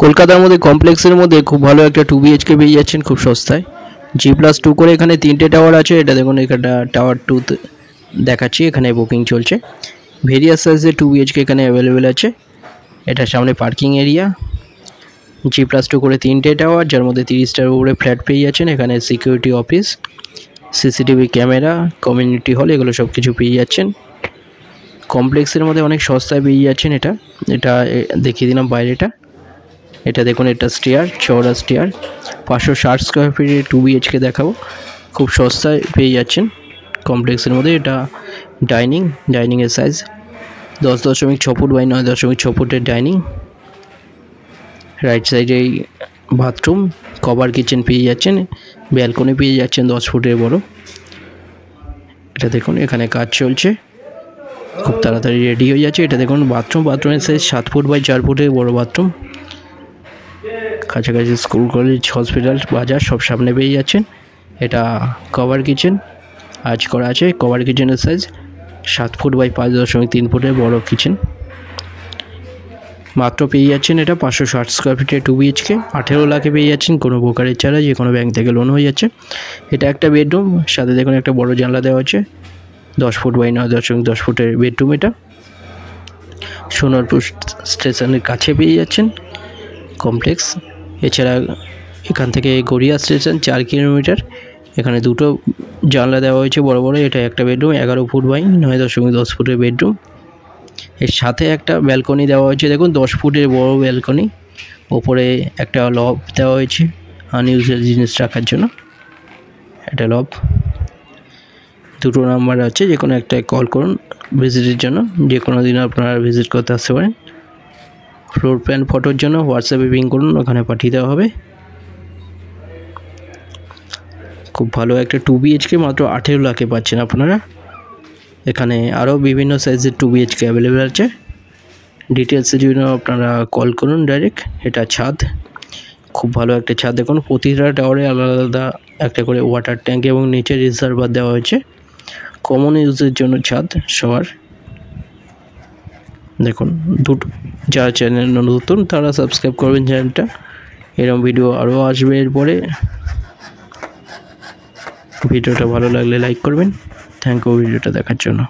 কলকাতার মধ্যে কমপ্লেক্সের মধ্যে খুব ভালো একটা 2 BHK পেয়ে যাচ্ছেন খুব সস্তায়। G+2 করে এখানে 3টে টাওয়ার আছে। এটা দেখুন এখানটা টাওয়ার 2 দেখাচ্ছি, এখানে বুকিং চলছে। ভেরিয়াস সাইজের 2 BHK এখানে অ্যাভেলেবেল আছে। এটা সামনে পার্কিং এরিয়া। G+2 করে 3টে টাওয়ার, যার মধ্যে 30টার উপরে ফ্ল্যাট পেয়ে যাচ্ছেন। এখানে security office, CCTV camera, community hall, এগুলো সব কিছু পেয়ে যাচ্ছেন। কমপ্লেক্সের মধ্যে অনেক সস্তায় পেয়ে যাচ্ছেন। এটা দেখিয়ে দিলাম বাইরেটা। এটা দেখুন, এটা স্টেয়ার, চওড়া স্টেয়ার, 560 স্কোয়ার ফিটের 2 BHK দেখাবো। খুব সস্তায় পেয়ে যাচ্ছেন কমপ্লেক্সের মধ্যে। এটা ডাইনিংয়ের সাইজ 10.6 ফুট বাই 9.6 ফুটের ডাইনিং। রাইট সাইডে বাথরুম, কভার কিচেন পেয়ে যাচ্ছেন। ব্যালকনি পেয়ে যাচ্ছেন 10 ফুটের বড়। এটা দেখুন, এখানে কাজ চলছে, খুব তাড়াতাড়ি রেডি হয়ে যাচ্ছে। এটা দেখুন বাথরুমের সাইজ 7 ফুট বাই 4 ফুটের বড় বাথরুম। কাছাকাছি স্কুল, কলেজ, হসপিটাল, বাজার সব সামনে পেয়ে যাচ্ছেন। এটা কভার কিচেন, আজ করা আছে। কভার কিচেনের সাইজ 7 ফুট বাই 5.3 ফুটের বড় কিচেন। মাত্র পেয়ে যাচ্ছেন এটা 560 স্কোয়ার ফিটের 2 BHK, 18 লাখে পেয়ে যাচ্ছেন কোনো ব্রোকারের ছাড়া। যে কোনো ব্যাংক থেকে লোন হয়ে যাচ্ছে। এটা একটা বেডরুম, সাথে দেখুন একটা বড় জানলা দেওয়া হচ্ছে। 10 ফুট বাই 9.10 ফুটের বেডরুম। এটা সোনারপুর স্টেশনের কাছে পেয়ে যাচ্ছেন কমপ্লেক্স। এছাড়া এখান থেকে গড়িয়া স্টেশন 4 কিলোমিটার। এখানে দুটো জানলা দেওয়া হয়েছে বড় বড়। এটা একটা বেডরুম, 11 ফুট বাই 9.10 ফুটের বেডরুম। এর সাথে একটা ব্যালকনি দেওয়া হয়েছে, দেখুন 10 ফুটের বড় ব্যালকনি। ওপরে একটা লব দেওয়া হয়েছে আনইউজুয়াল জিনিস রাখার জন্য। এটা লব। দুটো নাম্বার আছে, যে কোনো একটা কল করুন ভিজিটের জন্য। যে কোনো দিন আপনারা ভিজিট করতে আসতে পারেন। ফ্লোর প্ল্যান ফটোর জন্য হোয়াটসঅ্যাপে পিং করুন, ওখানে পাঠিয়ে দেওয়া হবে। খুব ভালো একটা 2 BHK মাত্র 18 লাখে পাচ্ছেন আপনারা। এখানে আরও বিভিন্ন সাইজের 2 BHK অ্যাভেলেবেল আছে। ডিটেলসের জন্য আপনারা কল করুন ডাইরেক্ট। এটা ছাদ, খুব ভালো একটা ছাদ। দেখুন প্রতিটা টাওয়ারে আলাদা আলাদা একটা করে ওয়াটার ট্যাঙ্ক এবং নিচে রিজার্ভার দেওয়া হয়েছে কমন ইউজের জন্য ছাদ সবার। দেখুন যারা চ্যানেল নতুন তারা সাবস্ক্রাইব করবেন চ্যানেলটা। এরকম ভিডিও আরও আসবে এরপরে। ভিডিওটা ভালো লাগলে লাইক করবেন। থ্যাংক ইউ ভিডিওটা দেখার জন্য।